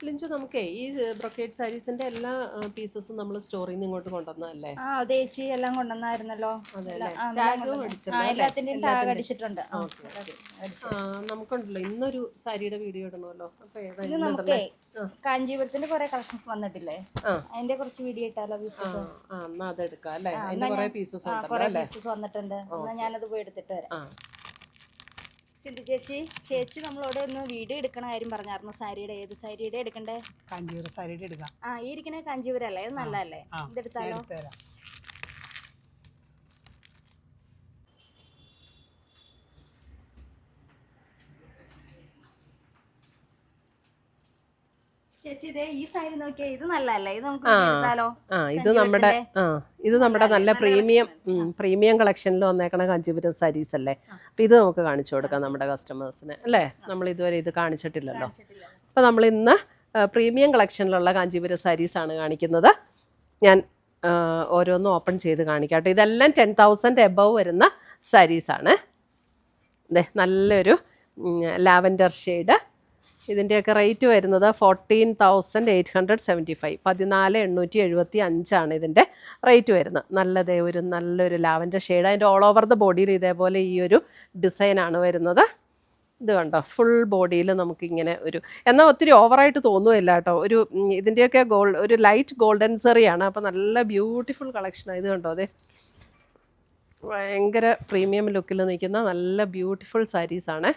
ലിഞ്ചു നമുക്കേ ഈ ബ്രൊക്കേഡ് സാരീസിന്റെ എല്ലാ പീസസും നമ്മൾ സ്റ്റോറിൽ നിന്ന് ഇങ്ങോട്ട് കൊണ്ടുവന്നതല്ലേ? ആ അതെ ചേച്ചി, എല്ലാം കൊണ്ടുവന്നായിരുന്നല്ലോ. എല്ലാത്തിന്റെയും ടാഗ് അടിച്ചിട്ടുണ്ട്. നമുക്കുണ്ടല്ലോ ഇന്നൊരു സാരിയുടെ വീഡിയോ ഇടണമല്ലോ. ഇത് നമുക്കേ കാഞ്ചീപുരത്തിന്റെ കുറെ കളക്ഷൻസ് വന്നിട്ടില്ലേ, അതിന്റെ കുറച്ച് വീഡിയോ ഇട്ടാലോ? അതെടുക്കാം അല്ലേ? അതിന്റെ കുറെ പീസസ് വന്നിട്ടുണ്ട്. ഞാനത് പോയി എടുത്തിട്ട് വരാം. സിന്ധു ചേച്ചി നമ്മളോട് ഒന്ന് വീഡിയോ എടുക്കണ കാര്യം പറഞ്ഞായിരുന്നു. സാരിയുടെ ഏത് സാരിയുടെ എടുക്കണ്ടേ? കാഞ്ചീപുരം സാരിയുടെ എടുക്കാം. ഈ ഇരിക്കണേ കാഞ്ചീപുരം അല്ലേ? ഇത് നല്ലതല്ലേ? ഇതെടുത്താലോ? ചേച്ചി ഈ സാരി നോക്കിയാ ഇത് നല്ലതല്ലേ? ഇത് നമുക്ക് എടുത്താലോ? ഇത് നമ്മുടെ നല്ല പ്രീമിയം കളക്ഷനിൽ വന്നേക്കണ കാഞ്ചീപുരം സാരീസ് അല്ലേ? അപ്പൊ ഇത് നമുക്ക് കാണിച്ചു കൊടുക്കാം നമ്മുടെ കസ്റ്റമേഴ്സിന് അല്ലേ? നമ്മൾ ഇതുവരെ ഇത് കാണിച്ചിട്ടില്ലല്ലോ. അപ്പൊ നമ്മൾ ഇന്ന് പ്രീമിയം കളക്ഷനിലുള്ള കാഞ്ചീപുരം സാരീസ് ആണ് കാണിക്കുന്നത്. ഞാൻ ഓരോന്നും ഓപ്പൺ ചെയ്ത് കാണിക്കാം കേട്ടോ. ഇതെല്ലാം 10,000 എബവ് വരുന്ന സാരീസാണ്. നല്ലൊരു ലാവൻഡർ ഷെയ്ഡ്. ഇതിൻ്റെയൊക്കെ റേറ്റ് വരുന്നത് 14,875, 14,875 ഇതിൻ്റെ റേറ്റ് വരുന്നത്. നല്ലൊരു ലാവൻഡർ ഷെയ്ഡ്. അതിൻ്റെ ഓൾ ഓവർ ദ ബോഡിയിൽ ഇതേപോലെ ഈ ഒരു ഡിസൈനാണ് വരുന്നത്. ഇത് കണ്ടോ, ഫുൾ ബോഡിയിൽ നമുക്കിങ്ങനെ എന്നാൽ ഒത്തിരി ഓവറായിട്ട് തോന്നുകയില്ല കേട്ടോ. ഇതിൻ്റെയൊക്കെ ഒരു ലൈറ്റ് ഗോൾഡൻ സെറിയാണ്. അപ്പോൾ നല്ല ബ്യൂട്ടിഫുൾ കളക്ഷനാണ്. ഇത് കണ്ടോ, അതെ ഭയങ്കര പ്രീമിയം ലുക്കിൽ നിൽക്കുന്ന നല്ല ബ്യൂട്ടിഫുൾ സാരീസാണ്.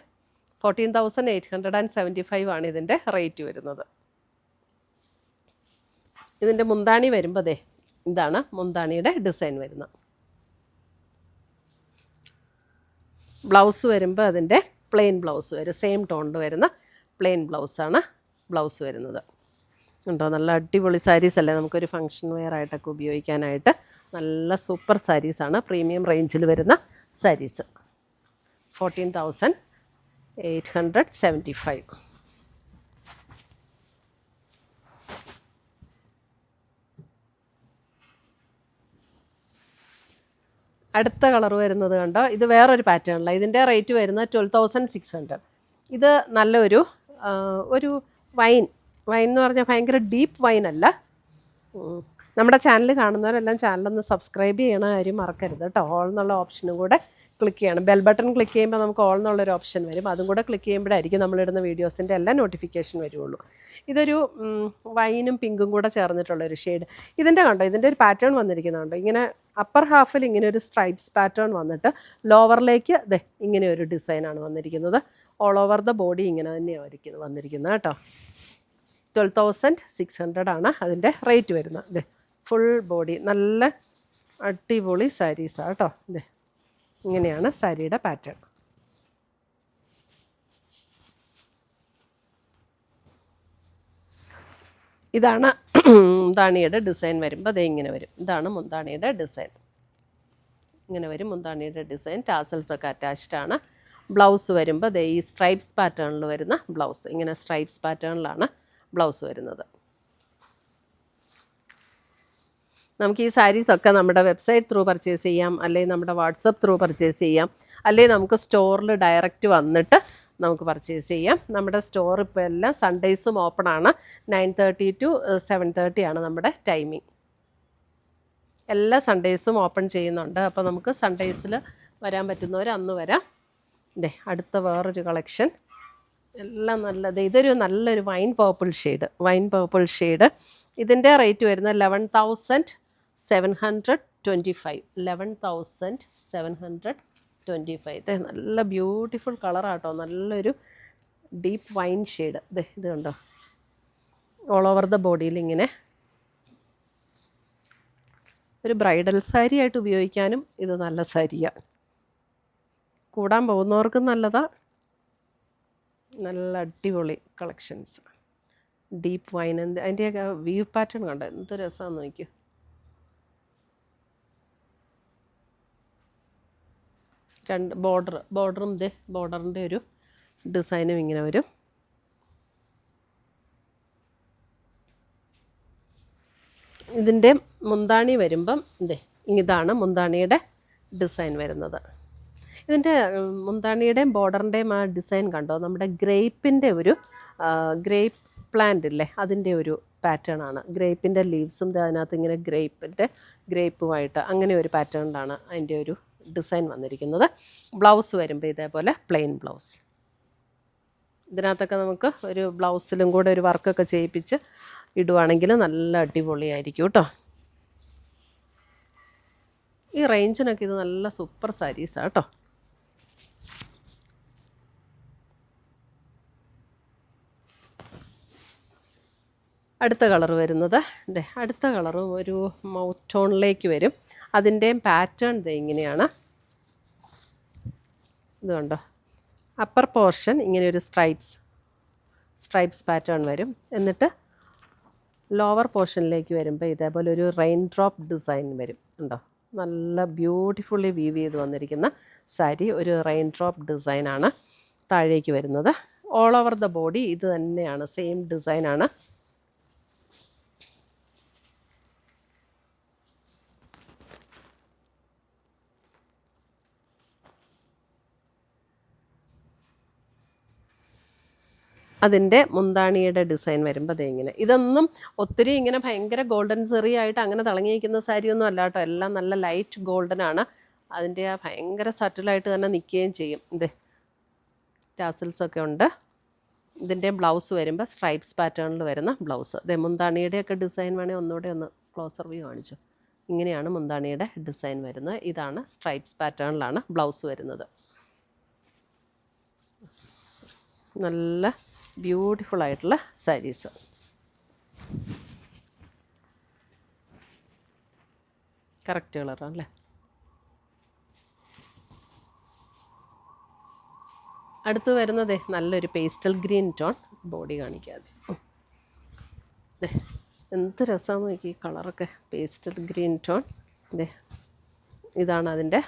14,875 ആണ് ഇതിൻ്റെ റേറ്റ് വരുന്നത്. ഇതിൻ്റെ മുന്താണി വരുമ്പോൾ ഇതാണ് മുന്താണിയുടെ ഡിസൈൻ വരുന്നത്. ബ്ലൗസ് വരുമ്പോൾ അതിൻ്റെ പ്ലെയിൻ ബ്ലൗസ് വരും. സെയിം ടോണിൽ വരുന്ന പ്ലെയിൻ ബ്ലൗസാണ് ബ്ലൗസ് വരുന്നത്. ഉണ്ടോ, നല്ല അടിപൊളി സാരീസ് അല്ലേ? നമുക്കൊരു ഫങ്ഷൻ വെയർ ആയിട്ടൊക്കെ ഉപയോഗിക്കാനായിട്ട് നല്ല സൂപ്പർ സാരീസാണ്. പ്രീമിയം റേഞ്ചിൽ വരുന്ന സാരീസ്. 14,875. അടുത്ത കളർ വരുന്നത് കണ്ടോ, ഇത് വേറൊരു പാറ്റേണില്ല. ഇതിൻ്റെ റേറ്റ് വരുന്നത് 12,600. ഇത് നല്ലൊരു വൈൻ എന്ന് പറഞ്ഞാൽ ഭയങ്കര ഡീപ്പ് വൈൻ അല്ല. നമ്മുടെ ചാനൽ കാണുന്നവരെല്ലാം ചാനലൊന്ന് സബ്സ്ക്രൈബ് ചെയ്യണ കാര്യം മറക്കരുത് കേട്ടോ. ഓൾ എന്നുള്ള ഓപ്ഷനും കൂടെ ക്ലിക്ക് ചെയ്യണം. ബെൽ ബട്ടൺ ക്ലിക്ക് ചെയ്യുമ്പോൾ നമുക്ക് ഓൾ എന്നുള്ളൊരു ഓപ്ഷൻ വരും. അതും കൂടെ ക്ലിക്ക് ചെയ്യുമ്പോഴായിരിക്കും നമ്മളിടുന്ന വീഡിയോസിൻ്റെ എല്ലാ നോട്ടിഫിക്കേഷൻ വരുള്ളൂ. ഇതൊരു വൈനും പിങ്കും കൂടെ ചേർന്നിട്ടുള്ളൊരു ഷെയ്ഡ്. ഇതിൻ്റെ കണ്ടോ, ഇതിൻ്റെ ഒരു പാറ്റേൺ വന്നിരിക്കുന്നുണ്ടോ, ഇങ്ങനെ അപ്പർ ഹാഫിൽ ഇങ്ങനെ ഒരു സ്ട്രൈപ്സ് പാറ്റേൺ വന്നിട്ട് ലോവറിലേക്ക് ഇങ്ങനെ ഒരു ഡിസൈനാണ് വന്നിരിക്കുന്നത്. ഓൾ ഓവർ ദ ബോഡി ഇങ്ങനെ തന്നെയാണ് വന്നിരിക്കുന്നത് കേട്ടോ. 12,600 ആണ് അതിൻ്റെ റേറ്റ് വരുന്നത്. ഫുൾ ബോഡി നല്ല അടിപൊളി സാരീസാണ് കേട്ടോ. ഇങ്ങനെയാണ് സാരിയുടെ പാറ്റേൺ. ഇതാണ് മുന്താണിയുടെ ഡിസൈൻ വരുമ്പോൾ ഇങ്ങനെ വരും. ഇതാണ് മുന്താണിയുടെ ഡിസൈൻ. ഇങ്ങനെ വരും മുന്താണിയുടെ ഡിസൈൻ. ടാസൽസ് ഒക്കെ അറ്റാച്ച്ഡ് ആണ്. ബ്ലൗസ് വരുമ്പോൾ ഈ സ്ട്രൈപ്സ് പാറ്റേണിൽ വരുന്ന ബ്ലൗസ്. ഇങ്ങനെ സ്ട്രൈപ്സ് പാറ്റേണിലാണ് ബ്ലൗസ് വരുന്നത്. നമുക്ക് ഈ സാരീസൊക്കെ നമ്മുടെ വെബ്സൈറ്റ് ത്രൂ പർച്ചേസ് ചെയ്യാം, അല്ലെങ്കിൽ നമ്മുടെ വാട്സപ്പ് ത്രൂ പർച്ചേസ് ചെയ്യാം, അല്ലെങ്കിൽ നമുക്ക് സ്റ്റോറിൽ ഡയറക്റ്റ് വന്നിട്ട് നമുക്ക് പർച്ചേസ് ചെയ്യാം. നമ്മുടെ സ്റ്റോർ ഇപ്പോൾ എല്ലാം സൺഡേയ്സും ഓപ്പൺ ആണ്. 9:30 to 7:30 ആണ് നമ്മുടെ ടൈമിംഗ്. എല്ലാ സൺഡേയ്സും ഓപ്പൺ ചെയ്യുന്നുണ്ട്. അപ്പോൾ നമുക്ക് സൺഡേയ്സിൽ വരാൻ പറ്റുന്നവർ അന്ന് വരാം. അടുത്ത വേറൊരു കളക്ഷൻ എല്ലാം നല്ലത്. ഇതൊരു നല്ലൊരു വൈൻ പേർപ്പിൾ ഷെയ്ഡ്. ഇതിൻ്റെ റേറ്റ് വരുന്നത് 11,725. 11,725. നല്ല ബ്യൂട്ടിഫുൾ കളറാട്ടോ. നല്ലൊരു ഡീപ്പ് വൈൻ ഷെയ്ഡ്. ഇത് കണ്ടോ, ഓൾ ഓവർ ദ ബോഡിയിൽ ഇങ്ങനെ ഒരു ബ്രൈഡൽ സാരി ആയിട്ട് ഉപയോഗിക്കാനും ഇത് നല്ല സാരിയാണ്. കൂടാൻ പോകുന്നവർക്കും നല്ലതാണ്. നല്ല അടിപൊളി കളക്ഷൻസ്. Deep wine. അതിൻ്റെയൊക്കെ വ്യൂ പാറ്റേൺ കണ്ടോ, എന്ത് രസമാണെന്ന് നോക്കിയോ. രണ്ട് ബോർഡറിൻ്റെ ഒരു ഡിസൈനും ഇങ്ങനെ വരും. ഇതിൻ്റെ മുന്താണി വരുമ്പം ഇതാണ് മുന്താണിയുടെ ഡിസൈൻ വരുന്നത്. ഇതിൻ്റെ മുന്താണിയുടെയും ബോർഡറിൻ്റെയും ആ ഡിസൈൻ കണ്ടോ, നമ്മുടെ ഗ്രേപ്പിൻ്റെ ഒരു ഗ്രേപ്പ് പ്ലാന്റ് ഇല്ലേ അതിൻ്റെ ഒരു പാറ്റേൺ ആണ്. ഗ്രേപ്പിൻ്റെ ലീവ്സും അതിനകത്ത് ഇങ്ങനെ ഗ്രേപ്പുമായിട്ട് അങ്ങനെ ഒരു പാറ്റേണിലാണ് അതിൻ്റെ ഒരു ഡിസൈൻ വന്നിരിക്കുന്നത്. ബ്ലൗസ് വരുമ്പോൾ ഇതേപോലെ പ്ലെയിൻ ബ്ലൗസ്. ഇതിനകത്തൊക്കെ നമുക്ക് ഒരു ബ്ലൗസിലും കൂടെ ഒരു വർക്കൊക്കെ ചെയ്യിപ്പിച്ച് ഇടുവാണെങ്കിൽ നല്ല അടിപൊളിയായിരിക്കും കേട്ടോ. ഈ റേഞ്ചിനൊക്കെ ഇത് നല്ല സൂപ്പർ സാരീസാണ് കേട്ടോ. അടുത്ത കളർ വരുന്നത് അടുത്ത കളറും ഒരു മൗത്ത് ടോണിലേക്ക് വരും. അതിൻ്റെയും പാറ്റേൺ ഇങ്ങനെയാണ്. ഇത് കണ്ടോ, അപ്പർ പോർഷൻ ഇങ്ങനെ ഒരു സ്ട്രൈപ്സ് പാറ്റേൺ വരും. എന്നിട്ട് ലോവർ പോർഷനിലേക്ക് വരുമ്പോൾ ഇതേപോലെ ഒരു റെയിൻ ഡ്രോപ്പ് ഡിസൈൻ വരും. ഉണ്ടോ, നല്ല ബ്യൂട്ടിഫുള്ളി വീവ് ചെയ്ത് വന്നിരിക്കുന്ന സാരി. ഒരു റെയിൻ ഡ്രോപ്പ് ഡിസൈനാണ് താഴേക്ക് വരുന്നത്. ഓൾ ഓവർ ദ ബോഡി ഇത് തന്നെയാണ്, സെയിം ഡിസൈനാണ്. അതിൻ്റെ മുന്താണിയുടെ ഡിസൈൻ വരുമ്പോൾ ഇങ്ങനെ. ഇതൊന്നും ഒത്തിരി ഇങ്ങനെ ഭയങ്കര ഗോൾഡൻ സെറി ആയിട്ട് അങ്ങനെ തിളങ്ങിയിരിക്കുന്ന സാരിയൊന്നും അല്ല കേട്ടോ. എല്ലാം നല്ല ലൈറ്റ് ഗോൾഡനാണ്. അതിൻ്റെ ആ ഭയങ്കര സറ്റിലായിട്ട് തന്നെ നിൽക്കുകയും ചെയ്യും. ടാസിൽസൊക്കെ ഉണ്ട്. ഇതിൻ്റെ ബ്ലൗസ് വരുമ്പോൾ സ്ട്രൈപ്സ് പാറ്റേണിൽ വരുന്ന ബ്ലൗസ്. മുന്താണിയുടെയൊക്കെ ഡിസൈൻ വേണേൽ ഒന്നുകൂടെ ഒന്ന് ക്ലോസർ വ്യൂ കാണിച്ചു. ഇങ്ങനെയാണ് മുന്താണിയുടെ ഡിസൈൻ വരുന്നത്. ഇതാണ് സ്ട്രൈപ്സ് പാറ്റേണിലാണ് ബ്ലൗസ് വരുന്നത്. നല്ല ബ്യൂട്ടിഫുൾ ആയിട്ടുള്ള സാരീസ്. കറക്റ്റ് കളറാണ് അല്ലേ. അടുത്ത് വരുന്നത് നല്ലൊരു പേസ്റ്റൽ ഗ്രീൻ ടോൺ. ബോഡി കാണിക്കാതെ എന്ത് രസമാണെന്ന് നോക്കി ഈ കളറൊക്കെ. Pastel green tone. ഇതാണ് അതിൻ്റെ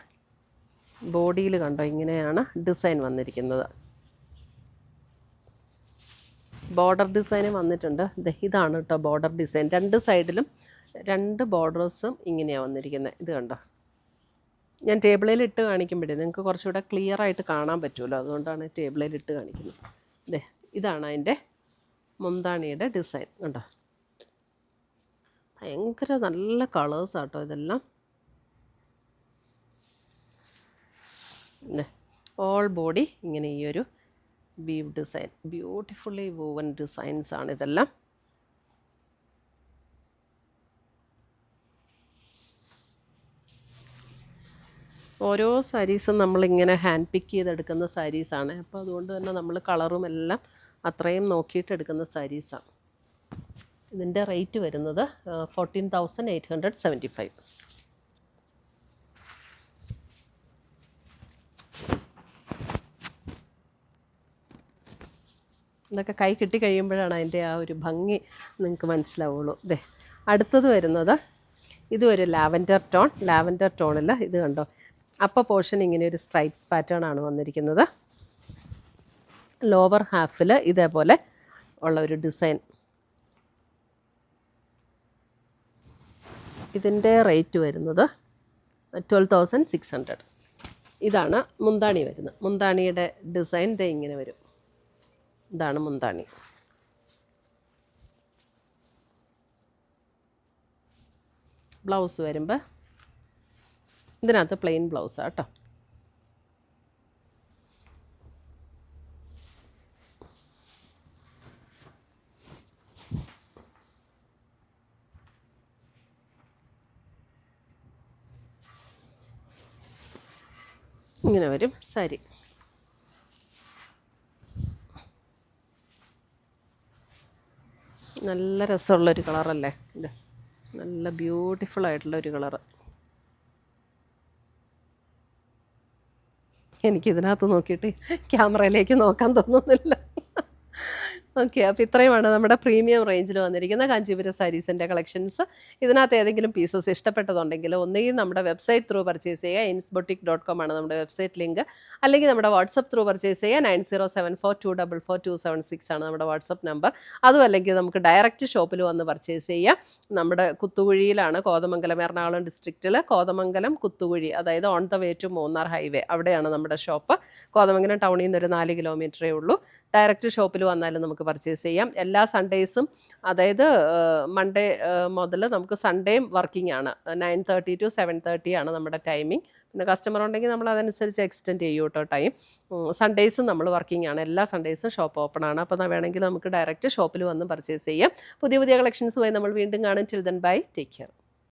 ബോഡിയിൽ കണ്ടോ, ഇങ്ങനെയാണ് ഡിസൈൻ വന്നിരിക്കുന്നത്. ബോർഡർ ഡിസൈനും വന്നിട്ടുണ്ട്. ഇതാണ് കേട്ടോ ബോർഡർ ഡിസൈൻ. രണ്ട് സൈഡിലും രണ്ട് ബോർഡേഴ്സും ഇങ്ങനെയാണ് വന്നിരിക്കുന്നത്. ഇത് കണ്ടോ, ഞാൻ ടേബിളിൽ ഇട്ട് കാണിക്കുമ്പോഴേ നിങ്ങൾക്ക് കുറച്ചുകൂടെ ക്ലിയർ ആയിട്ട് കാണാൻ പറ്റുമല്ലോ, അതുകൊണ്ടാണ് ടേബിളിൽ ഇട്ട് കാണിക്കുന്നത്. ഇതാണ് അതിൻ്റെ മുന്താണിയുടെ ഡിസൈൻ. കണ്ടോ, ഭയങ്കര നല്ല കളേഴ്സാണ് കേട്ടോ ഇതെല്ലാം. ഓൾ ബോഡി ഇങ്ങനെ ഈ ഒരു weave design, beautifully woven designs ആണ് ഇതെല്ലാം. ഓരോ സാരീസും നമ്മളിങ്ങനെ ഹാൻഡ് പിക്ക് ചെയ്തെടുക്കുന്ന സാരീസാണ്. അപ്പോൾ അതുകൊണ്ട് തന്നെ നമ്മൾ കളറും എല്ലാം അത്രയും നോക്കിയിട്ട് എടുക്കുന്ന സാരീസാണ്. ഇതിൻ്റെ റേറ്റ് വരുന്നത് 14,875. ഇതൊക്കെ കൈ കിട്ടി കഴിയുമ്പോഴാണ് അതിൻ്റെ ആ ഒരു ഭംഗി നിങ്ങൾക്ക് മനസ്സിലാവുള്ളൂ. അടുത്തത് വരുന്നത് ഇതും ഒരു ലാവൻഡർ ടോണിൽ. ഇത് കണ്ടോ, അപ്പർ പോർഷൻ ഇങ്ങനെ ഒരു സ്ട്രൈപ്സ് പാറ്റേൺ ആണ് വന്നിരിക്കുന്നത്. ലോവർ ഹാഫിൽ ഇതേപോലെ ഉള്ള ഒരു ഡിസൈൻ. ഇതിൻ്റെ റേറ്റ് വരുന്നത് 12,600. ഇതാണ് മുന്താണി വരുന്നത്. മുന്താണിയുടെ ഡിസൈൻ ഇങ്ങനെ വരും. ഇതാണ് മുന്താണി. ബ്ലൗസ് വരുമ്പോൾ ഇതിനകത്ത് പ്ലെയിൻ ബ്ലൗസാണ് കേട്ടോ. ഇങ്ങനെ വരും സാരി. നല്ല രസമുള്ളൊരു കളറല്ലേ ഇത്. നല്ല ബ്യൂട്ടിഫുൾ ആയിട്ടുള്ളൊരു കളറ്. എനിക്കിതിനകത്ത് നോക്കിയിട്ട് ക്യാമറയിലേക്ക് നോക്കാൻ തോന്നുന്നില്ല. ഓക്കെ, അപ്പോൾ ഇത്രയുമാണ് നമ്മുടെ പ്രീമിയം റേഞ്ചിൽ വന്നിരിക്കുന്ന കാഞ്ചീപുരം സാരീസിൻ്റെ കളക്ഷൻസ്. ഇതിനകത്ത് ഏതെങ്കിലും പീസസ് ഇഷ്ടപ്പെട്ടതുണ്ടെങ്കിൽ ഒന്നുകിൽ നമ്മുടെ വെബ്സൈറ്റ് ത്രൂ പർച്ചേസ് ചെയ്യുക. insboutique.com ആണ് നമ്മുടെ വെബ്സൈറ്റ് ലിങ്ക്. അല്ലെങ്കിൽ നമ്മുടെ വാട്സപ്പ് ത്രൂ പർച്ചേസ് ചെയ്യുക. 9074242276 ആണ് നമ്മുടെ വാട്സപ്പ് നമ്പർ. അതും അല്ലെങ്കിൽ നമുക്ക് ഡയറക്റ്റ് ഷോപ്പിൽ വന്ന് പർച്ചേസ് ചെയ്യാം. നമ്മുടെ കുത്തുകുഴിയിലാണ്, കോതമംഗലം, എറണാകുളം ഡിസ്ട്രിക്റ്റിൽ കോതമംഗലം കുത്തുകുഴി, അതായത് on the way to Munnar highway, അവിടെയാണ് നമ്മുടെ ഷോപ്പ്. കോതമംഗലം ടൗണിൽ നിന്ന് ഒരു 4 കിലോമീറ്ററേ ഉള്ളൂ. ഡയറക്റ്റ് ഷോപ്പിൽ വന്നാലും നമുക്ക് പർച്ചേസ് ചെയ്യാം. എല്ലാ സൺഡേയ്സും, അതായത് മൺഡേ മുതൽ നമുക്ക് സൺഡേയും വർക്കിംഗ് ആണ്. 9:30 to 7:30 ആണ് നമ്മുടെ ടൈമിംഗ്. പിന്നെ കസ്റ്റമർ ഉണ്ടെങ്കിൽ നമ്മൾ അതനുസരിച്ച് എക്സ്റ്റെൻഡ് ചെയ്യും കേട്ടോ ടൈം. സൺഡേയ്സും നമ്മൾ വർക്കിംഗ് ആണ്, എല്ലാ സൺഡേയ്സും ഷോപ്പ് ഓപ്പൺ ആണ്. അപ്പോൾ വേണമെങ്കിൽ നമുക്ക് ഡയറക്റ്റ് ഷോപ്പിൽ വന്ന് പർച്ചേസ് ചെയ്യാം. പുതിയ പുതിയ കളക്ഷൻസുമായി നമ്മൾ വീണ്ടും കാണും. Till then bye, take care.